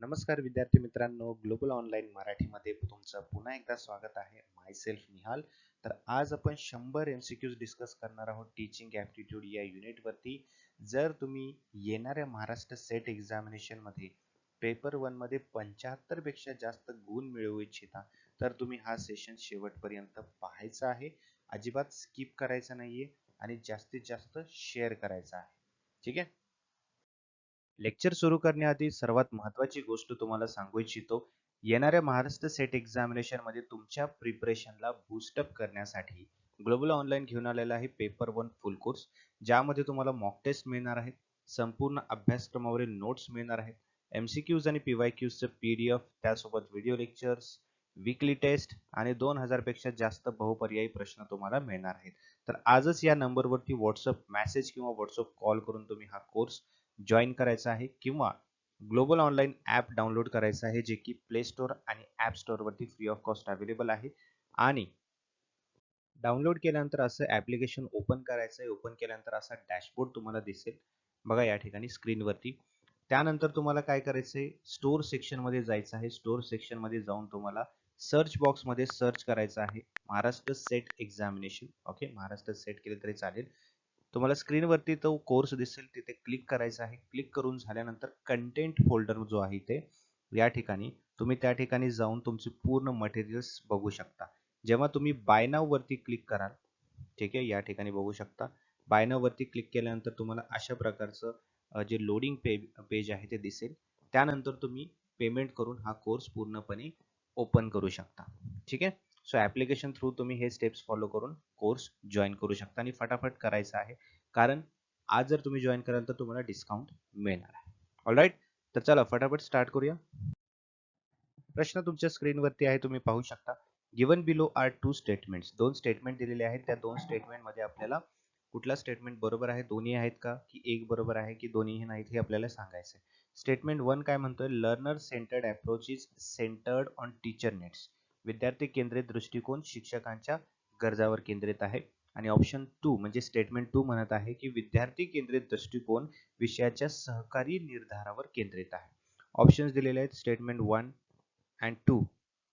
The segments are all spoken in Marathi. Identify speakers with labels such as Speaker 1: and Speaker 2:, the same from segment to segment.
Speaker 1: नमस्कार विद्यार्थी मित्रांनो, ग्लोबल ऑनलाईन मराठीमध्ये तुमचं पुन्हा एकदा स्वागत आहे. माय सेल्फ निहाल. तर आज आपण 100 MCQs डिस्कस करणार आहोत टीचिंग ॲप्टिट्यूड या युनिटवरती. जर तुम्ही येणाऱ्या महाराष्ट्र सेट एक्झामिनेशनमध्ये पेपर 1 मध्ये 75 पेक्षा जास्त गुण मिळवू इच्छिता, तर तुम्ही हा सेशन शेवटपर्यंत पाहायचा आहे. अजिबात स्किप करायचा नाहीये आणि जास्तीत जास्त शेअर करायचा आहे. ठीक आहे. लेक्चर सुरू करण्याआधी सर्वात महत्त्वाची गोष्ट तुम्हाला सांगू इच्छितो. येणाऱ्या महाराष्ट्र सेट एक्झामिनेशनमध्ये तुमच्या प्रिपरेशनला बूस्टअप करण्यासाठी ग्लोबल ऑनलाईन घेऊन आलेला आहे पेपर 1 फुल कोर्स, ज्यामध्ये तुम्हाला मॉक टेस्ट मिळणार आहेत, संपूर्ण अभ्यासक्रमावरील नोट्स मिळणार आहेत, MCQs आणि PYQs PDF, त्यासोबत व्हिडिओ लेक्चर्स, वीकली टेस्ट आणि 2000 पेक्षा जास्त बहुपर्यायी प्रश्न तुम्हाला मिळणार आहेत. तर आजच या नंबरवरती व्हॉट्सअप मेसेज किंवा व्हॉट्सअप कॉल करून तुम्ही हा कोर्स जॉईन करायचा आहे किंवा ग्लोबल ऑनलाईन ॲप डाउनलोड करायचं आहे, जे की प्ले स्टोअर आणि ॲप स्टोअरवरती फ्री ऑफ कॉस्ट अवेलेबल आहे. आणि डाउनलोड केल्यानंतर असं ॲप्लिकेशन ओपन करायचं आहे. ओपन केल्यानंतर असा डॅशबोर्ड तुम्हाला दिसेल बघा या ठिकाणी स्क्रीनवरती. त्यानंतर तुम्हाला काय करायचं आहे, स्टोअर सेक्शनमध्ये जायचं आहे. स्टोअर सेक्शनमध्ये जाऊन तुम्हाला सर्च बॉक्समध्ये सर्च करायचं आहे Maharashtra set examination. Okay, Maharashtra set केले तरी चालेल. तुम्हाला स्क्रीनवरती तो कोर्स दिसेल, तिथे क्लिक करायचं आहे. क्लिक करून झाल्यानंतर कंटेंट फोल्डर जो आहे ते या ठिकाणी तुम्ही त्या ठिकाणी जाऊन तुमचे पूर्ण मटेरियल्स बघू शकता. जेव्हा तुम्ही बाय नाव वरती क्लिक कराल, ठीक आहे, या ठिकाणी बघू शकता. बाय नाव वरती क्लिक केल्यानंतर तुम्हाला अशा प्रकारचं जे लोडिंग पेज आहे ते दिसेल. त्यानंतर तुम्ही पेमेंट करून हा कोर्स पूर्णपणे ओपन करू शकता. ठीक आहे. सो ॲप्लिकेशन थ्रू तुम्ही हे स्टेप्स फॉलो करून कोर्स जॉईन करू शकता आणि फटाफट करायचा आहे, कारण आज जर तुम्ही जॉईन कराल तर तुम्हाला डिस्काउंट मिळणार आहे. ऑलराईट, तर चला फटाफट स्टार्ट करूया. प्रश्न तुमच्या स्क्रीनवरती आहे, तुम्ही पाहू शकता. Given below are two statements. दोन स्टेटमेंट दिलेले आहेत. त्या दोन स्टेटमेंटमध्ये आपल्याला कुठला स्टेटमेंट बरोबर आहे, दोन्ही आहेत का, की एक बरोबर आहे, की दोन्ही नाहीत, हे आपल्याला सांगायचं आहे. स्टेटमेंट 1 काय म्हणतोय, learner centred approach is centred on teacher needs. विद्यार्थी केंद्रित दृष्टिकोन शिक्षकांच्या गरजावर केंद्रित आहे. आणि ऑप्शन 2 म्हणजे स्टेटमेंट 2 म्हणत आहे की विद्यार्थी केंद्रित दृष्टिकोन विषयाच्या सहकारी निर्धारावर केंद्रित आहे. ऑप्शन्स दिलेले आहेत स्टेटमेंट 1 अँड 2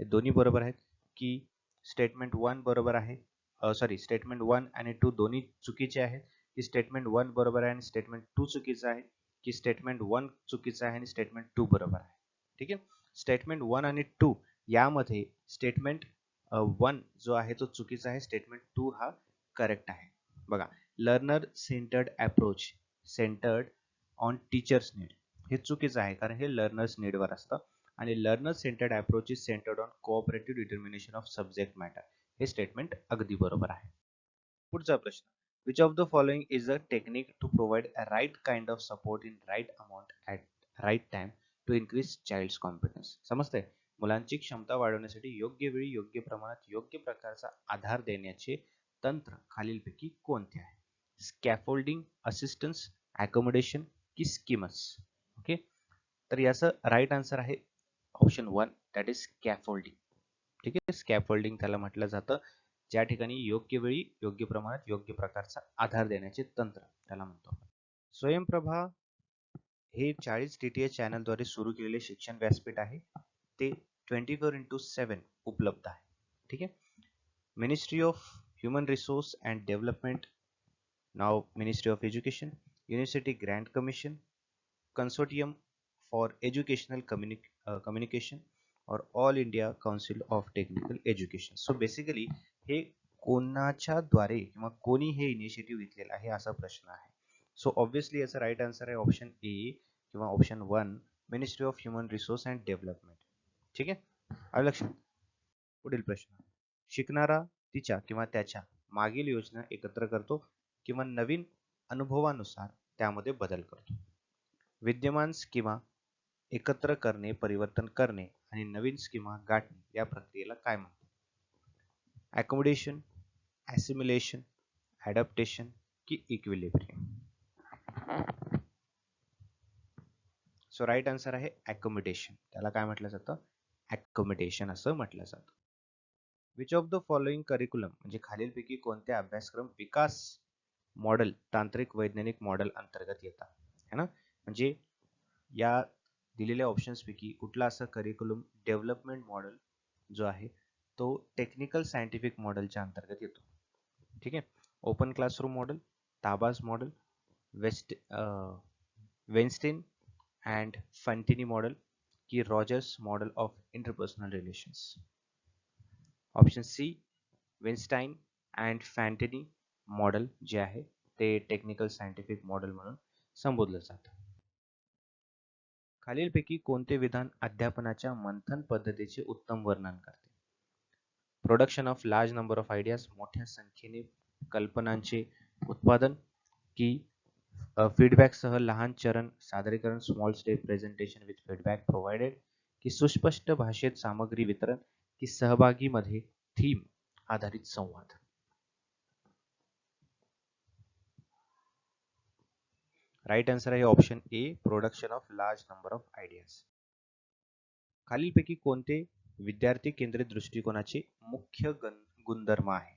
Speaker 1: हे दोन्ही बरोबर आहेत, की स्टेटमेंट 1 बरोबर आहे, सॉरी स्टेटमेंट 1 आणि 2 दोन्ही चुकीचे आहेत, की स्टेटमेंट 1 बरोबर आहे आणि स्टेटमेंट 2 चुकीचं आहे, की स्टेटमेंट 1 चुकीचं आहे आणि स्टेटमेंट 2 बरोबर आहे. ठीक आहे. स्टेटमेंट 1 आणि 2 यामध्ये स्टेटमेंट 1 जो आहे तो चुकीचा आहे, स्टेटमेंट 2 हा करेक्ट आहे. बघा, learner centred approach centred on teachers need हे चुकीचं आहे, कारण हे लर्नर्स नीडवर असतं. आणि learner centred approach is centred on cooperative determination of subject matter हे स्टेटमेंट अगदी बरोबर आहे. पुढचा प्रश्न, which of the following is a technique to provide a right kind of support in right amount at right time to increase child's confidence. समजतंय, मुलांची क्षमता वाढवण्यासाठी योग्य वेळी योग्य प्रमाणात योग्य प्रकारचा आधार देण्याचे तंत्र खालीलपैकी कोणते आहे. स्कॅफोल्डिंग, असिस्टन्स, अकोमोडेशन की स्कीमस. ओके, तर याचं राईट आन्सर आहे ऑप्शन 1, दॅट इज स्कॅफोल्डिंग. ठीक आहे, स्कॅफोल्डिंग त्याला म्हटलं जातं, ज्या ठिकाणी योग्य वेळी योग्य प्रमाणात योग्य प्रकारचा आधार देण्याचे तंत्र त्याला म्हणतो. स्वयंप्रभा हे 40 DTH चॅनलद्वारे सुरू केलेले शिक्षण व्यासपीठ आहे. ते 24/7 उपलब्ध आहे. ठीक आहे. Ministry of human resource and development, now ministry of education, university Grant commission, consortium for educational communication और all India council of technical education. So basically हे कोणाच्या द्वारे किंवा कोणी हे इनिशिएटिव्ह घेतलेलं आहे असा प्रश्न आहे. सो ऑब्व्हियसली याचा राईट आन्सर आहे ऑप्शन ए किंवा option 1, ministry of human resource and development. ठीक आहे, आलं लक्षात. पुढील प्रश्न, शिकणारा तिच्या किंवा त्याच्या मागील योजना एकत्र करतो किंवा नवीन अनुभवानुसार त्यामध्ये बदल करतो. विद्यमान स्कीमा एकत्र करणे, परिवर्तन करणे आणि नवीन स्कीमा गाठणे या प्रक्रियेला काय म्हणतात. अकोमोडेशन, ॲसिमिलेशन, ॲडॅप्टेशन की इक्विलिब्रियम. सो राईट आन्सर आहे अकोमोडेशन. त्याला काय म्हटलं जातं, अकोमोडेशन असं म्हटलं जातं. Which of the following curriculum म्हणजे खालीलपैकी कोणत्या अभ्यासक्रम विकास मॉडेल तांत्रिक वैज्ञानिक मॉडेल अंतर्गत येतात, है ना. म्हणजे या दिलेल्या ऑप्शन्स पैकी कुठला असा करिक्युलम डेव्हलपमेंट मॉडेल जो आहे तो टेक्निकल सायंटिफिक मॉडेलच्या अंतर्गत येतो. ठीक आहे. Open classroom model, Taba's model, Weinstein and Fantini model की Rogers model of interpersonal relations. Option C Weinstein and Fantini model जे आहे ते टेक्निकल सायंटिफिक मॉडेल म्हणून संबोधलं जातं. खालीलपैकी कोणते विधान अध्यापनाच्या मंथन पद्धतीचे उत्तम वर्णन करते? Production of large number of ideas, मोठ्या संख्येने कल्पनांचे उत्पादन की फीडबॅक सह लहान चरण सादरीकरण, small step presentation with feedback provided की सुस्पष्ट भाषेत सामग्री वितरण की सहभागी मध्ये थीम आधारित संवाद. राईट आन्सर आहे option A, production of large number of ideas. खालीलपैकी कोणते विद्यार्थी केंद्रित दृष्टिकोनाचे मुख्य गुणधर्म आहे?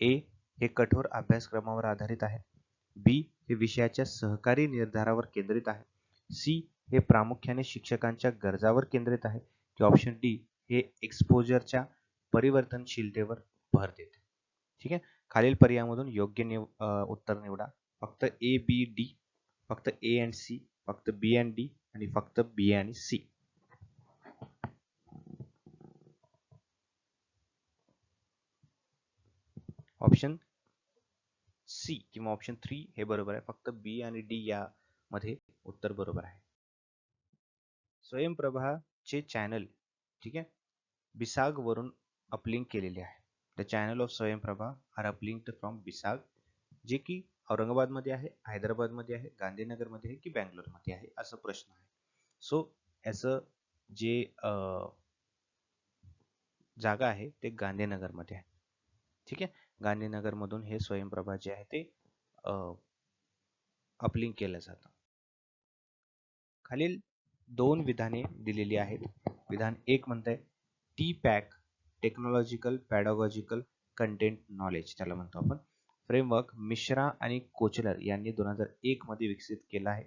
Speaker 1: ए हे कठोर अभ्यासक्रमावर आधारित आहे, बी हे विषयाच्या सहकारी निर्धारावर केंद्रित आहे, सी हे प्रामुख्याने शिक्षकांच्या गरजावर केंद्रित आहे की ऑप्शन डी हे एक्सपोजरच्या परिवर्तनशीलतेवर भर देते. ठीक आहे. खालील पर्यायामधून योग्य उत्तर निवडा. फक्त ए बी डी, फक्त ए अँड सी, फक्त बी अँड डी आणि फक्त बी आणि सी. ऑप्शन सी किंवा ऑप्शन 3 हे बरोबर आहे. फक्त बी आणि डी यामध्ये उत्तर बरोबर आहे. स्वयंप्रभाचे चॅनल ठीक आहे बिसाग वरून अपलिंक केलेले आहे. The channel of Swayamprabha are uplinked from BISAG, जे की औरंगाबाद मध्ये आहे, हैदराबाद मध्ये आहे, गांधीनगर मध्ये आहे की बँगलोर मध्ये आहे असं प्रश्न आहे. सो याचं जे जागा आहे ते गांधीनगर मध्ये आहे. ठीक आहे. गांधीनगर मधून हे स्वयंप्रभा जे आहे ते अपलिंक केलं जातं. खालील दोन विधाने दिलेली आहेत. विधान एक म्हणतंय TPACK technological pedagogical content knowledge त्याला म्हणतो आपण फ्रेमवर्क मिश्रा आणि कोचलर यांनी 2001 मध्ये विकसित केला आहे.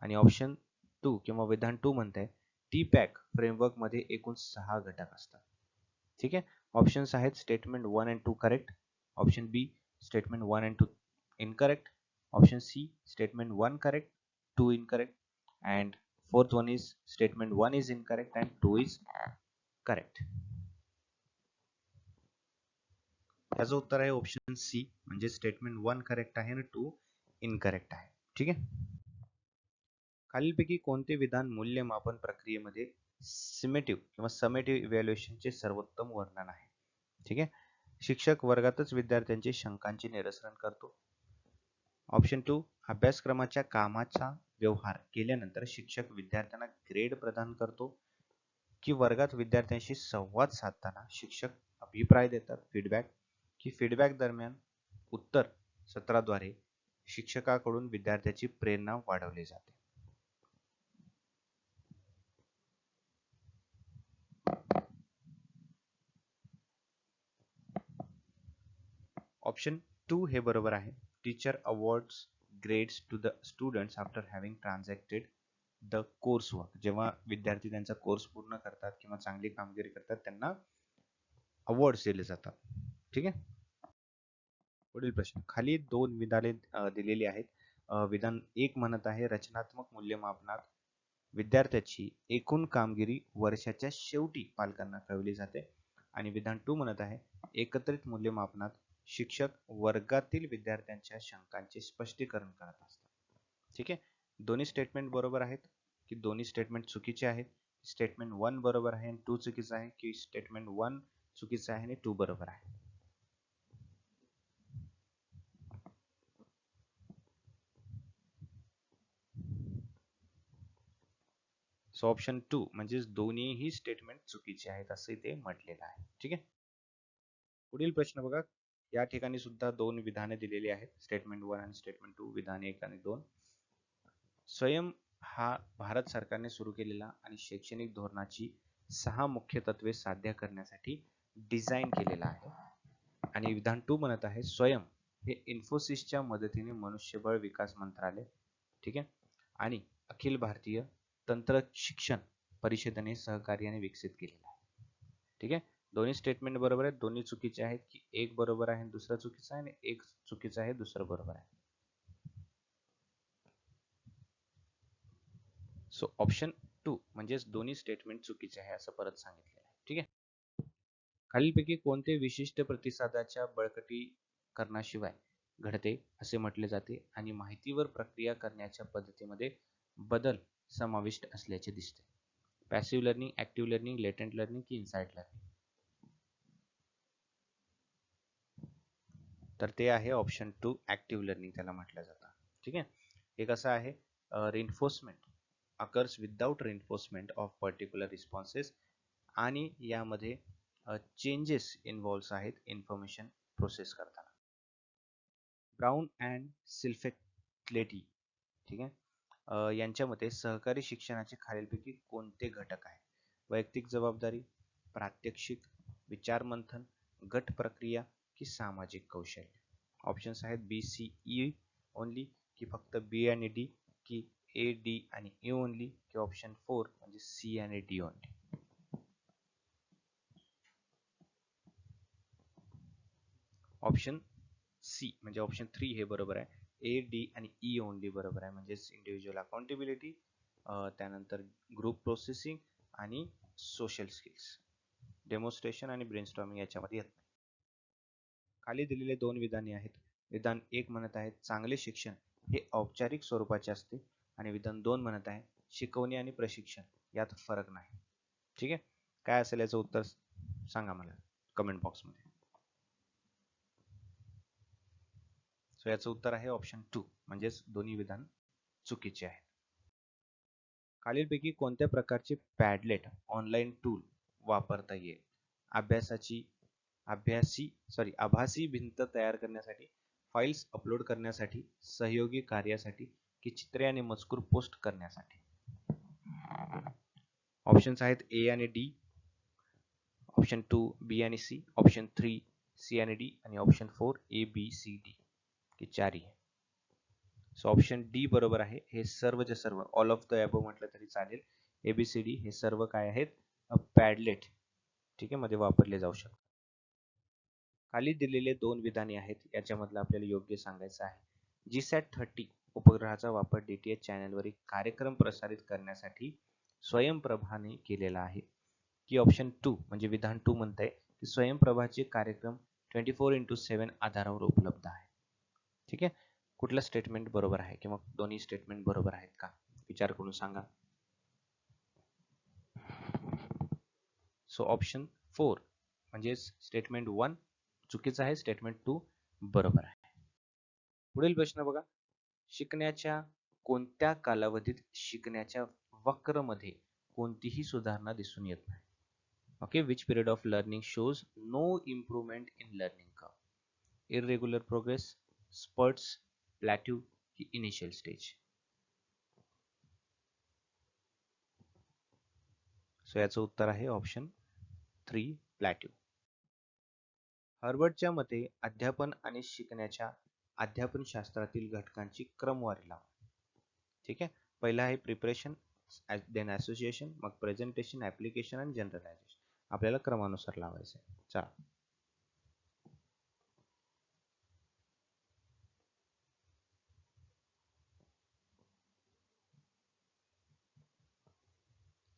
Speaker 1: आणि ऑप्शन 2 किंवा विधान 2 म्हणतंय टी पॅक फ्रेमवर्क मध्ये एकूण 6 घटक असतात. ठीक आहे. ऑप्शन्स आहेत statement 1 and 2 correct, option b statement 1 and 2 incorrect, option c statement 1 correct 2 incorrect and fourth one is statement 1 is incorrect and 2 is correct. त्याचं उत्तर आहे ऑप्शन सी, म्हणजे स्टेटमेंट 1 करेक्ट आहे आणि 2 इनकरेक्ट आहे. ठीक आहे. खालीलपैकी कोणते विधान मूल्यमापन प्रक्रियेमध्ये समेटिव्ह इव्हॅल्युएशनचे सर्वोत्तम वर्णन आहे? ठीक आहे. शिक्षक वर्गातच विद्यार्थ्यांचे शंकांचे निरसन करतो. ऑप्शन 2 अभ्यासक्रमाच्या कामाचा व्यवहार केल्यानंतर शिक्षक विद्यार्थ्यांना ग्रेड प्रदान करतो की वर्गात विद्यार्थ्यांशी संवाद साधताना शिक्षक अभिप्राय देतात फीडबॅक की फीडबॅक दरम्यान उत्तर सत्राद्वारे शिक्षकाकडून विद्यार्थ्याची प्रेरणा वाढवली जाते. ऑप्शन 2 हे बरोबर आहे. Teacher awards grades to the students after having transacted the course work. जेव्हा विद्यार्थी त्यांचा कोर्स पूर्ण करतात किंवा चांगली कामगिरी करतात त्यांना अवॉर्ड्स दिले जातात. ठीक आहे. पुढील प्रश्न. खाली दोन विधाने दिलेली आहेत. विधान 1 म्हणत आहे रचनात्मक मूल्यमापनात विद्यार्थ्याची एकूण कामगिरी वर्षाच्या शेवटी पालकांना कळवली जाते. आणि विधान 2 म्हणत आहे एकत्रित मूल्यमापनात शिक्षक वर्गातील विद्यार्थ्यांच्या शंकांचे स्पष्टीकरण करत असतात. ठीक आहे. दोन्ही स्टेटमेंट बरोबर आहेत की दोन्ही स्टेटमेंट चुकीचे आहेत? स्टेटमेंट 1 बरोबर आहे आणि 2 चुकीचं आहे की स्टेटमेंट 1 चुकीचं आहे आणि 2 बरोबर आहे? सो ऑप्शन 2 म्हणजेच दोन्हीही स्टेटमेंट चुकीचे आहेत असे ते म्हटलेलं आहे. ठीक आहे. पुढील प्रश्न बघा. या ठिकाणी सुद्धा दोन विधाने दिलेली आहेत. स्टेटमेंट 1 आणि स्टेटमेंट 2. विधान 1 आणि 2. स्वयं हा भारत सरकारने सुरू केलेला आणि शैक्षणिक धोरणाची 6 मुख्य तत्वे साध्य करण्यासाठी डिझाईन केलेला आहे. आणि विधान 2 म्हणत आहे स्वयं हे इन्फोसिसच्या मदतीने मनुष्यबळ विकास मंत्रालय ठीक आहे आणि अखिल भारतीय तंत्र शिक्षण परिषदेने सहकार्याने विकसित केलेला आहे. ठीक आहे, दोन्ही स्टेटमेंट बरोबर आहेत, दोन्ही चुकीचे आहेत की एक बरोबर आहे दुसरं चुकीचं आहे आणि एक चुकीचं आहे दुसरं बरोबर आहे. सो ऑप्शन 2 म्हणजेच दोन्ही स्टेटमेंट चुकीचे आहे असं परत सांगितलेलं आहे. ठीक आहे, खालीलपैकी कोणते विशिष्ट प्रतिसादाच्या बळकटीकरणाशिवाय घडते असे म्हटले जाते आणि माहितीवर प्रक्रिया करण्याच्या पद्धतीमध्ये बदल समाविष्ट असल्याचे दिसते? Passive learning, active learning, latent learning की इनसाइट लर्निंग? तर ते आहे ऑप्शन 2 ऍक्टिव्ह लर्निंग त्याला म्हटलं जातं. ठीक आहे, हे कसं आहे, reinforcement occurs without reinforcement of particular responses आणि यामध्ये चेंजेस इन्व्हॉल्व्ह आहेत इन्फॉर्मेशन प्रोसेस करताना. ब्राउन अँड सिल्फेक्लेटी, ठीक आहे, यांच्या मते सहकारी शिक्षणाचे खालीलपैकी कोणते घटक आहेत? वैयक्तिक जबाबदारी, प्रात्यक्षिक, विचार मंथन, गट प्रक्रिया की सामाजिक कौशल्य? ऑप्शन्स आहेत बी सी ई ओनली की फक्त बी आणि डी की ए डी आणि ई ओनली की ऑप्शन 4 म्हणजे सी आणि डी ओनली? ऑप्शन सी म्हणजे ऑप्शन 3 हे बरोबर आहे. ए डी आणि ई ओनली बरोबर आहे, म्हणजेच इंडिव्हिज्युअल अकाउंटेबिलिटी, त्यानंतर ग्रुप प्रोसेसिंग आणि सोशल स्किल्स. डेमॉन्स्ट्रेशन आणि ब्रेनस्टॉर्मिंग याच्यामध्ये येत नाही. खाली दिलेले दोन विधाने आहेत. विधान 1 म्हणत आहे चांगले शिक्षण हे औपचारिक स्वरूपाचे असते आणि विधान 2 म्हणत आहे शिकवणे आणि प्रशिक्षण यात फरक नाही. ठीक आहे, काय असेल याचं उत्तर सांगा मला कमेंट बॉक्समध्ये. सो याचं उत्तर आहे ऑप्शन 2 म्हणजेच दोन्ही विधान चुकीचे आहेत. खालीलपैकी कोणत्या प्रकारचे पॅडलेट ऑनलाईन टूल वापरता येईल? आभासी भिंत तयार करण्यासाठी, फाइल्स अपलोड करण्यासाठी, सहयोगी कार्यासाठी की चित्रे आणि मजकूर पोस्ट करण्यासाठी? ऑप्शन्स आहेत ए आणि डी, ऑप्शन 2 बी आणि सी, ऑप्शन 3 सी आणि डी आणि option 4 a b c d की चारही? सो ऑप्शन डी बरोबर आहे. हे सर्वचे सर्व ऑल ऑफ द अबोव म्हटलं तरी चालेल. एबीसीडी हे सर्व काय आहेत? पॅडलेट, ठीक आहे, मध्ये वापरले जाऊ शकतात. खाली दिलेले दोन विधाने आहेत, याच्यामधलं आपल्याला योग्य सांगायचं आहे. GSAT-30 उपग्रहाचा वापर डीटीएच चॅनलवरील कार्यक्रम प्रसारित करण्यासाठी स्वयंप्रभाने केलेला आहे की ऑप्शन 2 म्हणजे विधान 2 म्हणतंय की स्वयंप्रभाचे कार्यक्रम 24/7 आधारावर उपलब्ध आहे. ठीक आहे, कुठलं स्टेटमेंट बरोबर आहे किंवा दोन्ही स्टेटमेंट बरोबर आहेत का विचार करून सांगा. सो ऑप्शन 4 म्हणजे स्टेटमेंट 1 चुकीचं आहे, स्टेटमेंट 2 बरोबर आहे. पुढील प्रश्न बघा, शिकण्याच्या कोणत्या कालावधीत शिकण्याच्या वक्रमध्ये कोणतीही सुधारणा दिसून येत नाही? Okay, which period of learning shows no improvement in learning curve? Irregular progress, spurts, plateau की इनिशियल स्टेज? सो याचं उत्तर आहे ऑप्शन 3 प्लॅट्यू. हार्वर्डच्या मते अध्यापन आणि शिकण्याच्या अध्यापनशास्त्रातील घटकांची क्रमवारी लावा. ठीक आहे, पहिला आहे प्रिपरेशन, देन असोसिएशन, मग प्रेझेंटेशन, ऍप्लिकेशन आणि जनरलायझेशन. आपल्याला क्रमानुसार लावायचं आहे. चला,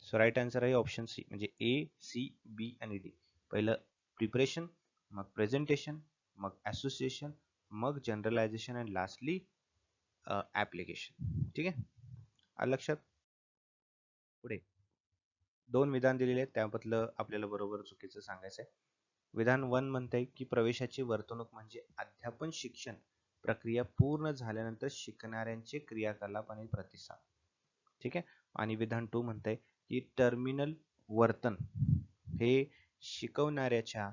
Speaker 1: सो राईट आन्सर आहे ऑप्शन सी म्हणजे ए सी बी आणि डी. पहिलं प्रिपरेशन, मग प्रेझेंटेशन, मग असोसिएशन, मग जनरलायझेशन आणि लास्टली ऍप्लिकेशन. ठीक आहे, आलं लक्षात? पुढे दोन विधान दिलेले आहेत, त्याबद्दल आपल्याला बरोबर चुकीचं सांगायचं आहे. विधान 1 म्हणते की प्रवेशाची वर्तणूक म्हणजे अध्यापन शिक्षण प्रक्रिया पूर्ण झाल्यानंतर शिकणाऱ्यांचे क्रियाकलाप आणि प्रतिसाद. ठीक आहे, आणि विधान 2 म्हणते की टर्मिनल वर्तन हे शिकवण्याच्या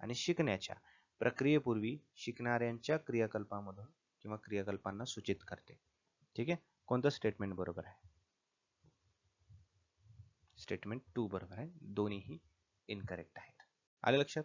Speaker 1: आणि शिकण्याच्या प्रक्रियेपूर्वी शिकणाऱ्यांच्या क्रियाकल्पामधून किंवा क्रियाकल्पांना सूचित करते. ठीक आहे, कोणतं स्टेटमेंट बरोबर आहे? स्टेटमेंट 2 बरोबर आहे, दोन्हीही इनकरेक्ट आहेत. आले लक्षात?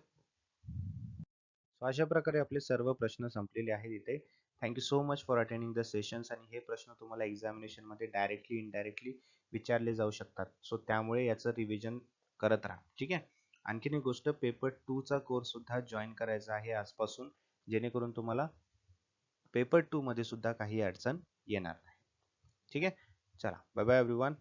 Speaker 1: अशा प्रकारे आपले सर्व प्रश्न संपलेले आहेत इथे. Thank you so much for attending the sessions. आणि हे प्रश्न तुम्हाला एक्झामिनेशन मध्ये डायरेक्टली इनडायरेक्टली विचारले जाऊ शकतात. सो त्यामुळे याचं रिव्हिजन करत राहा. ठीक आहे. आणखीन एक गोष्ट, पेपर 2 चा कोर्स सुद्धा जॉईन करायचा आहे आजपासून, जेणेकरून तुम्हाला पेपर 2 मध्ये सुद्धा काही अडचण येणार नाही. ठीक आहे. चला, बाय बाय एव्हरीवन.